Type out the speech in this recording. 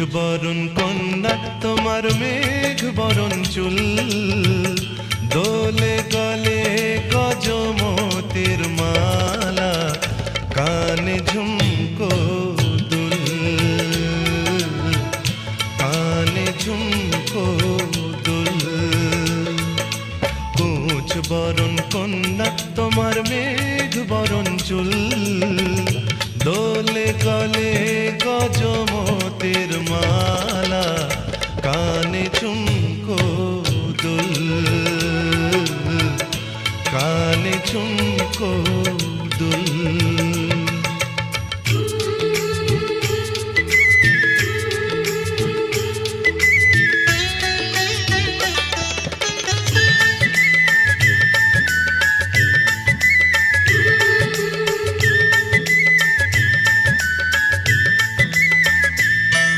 বরণ কন্যা তোমার মেঘ বরণ চুল, দোলে গলে গজমতির মালা, কানে ঝুম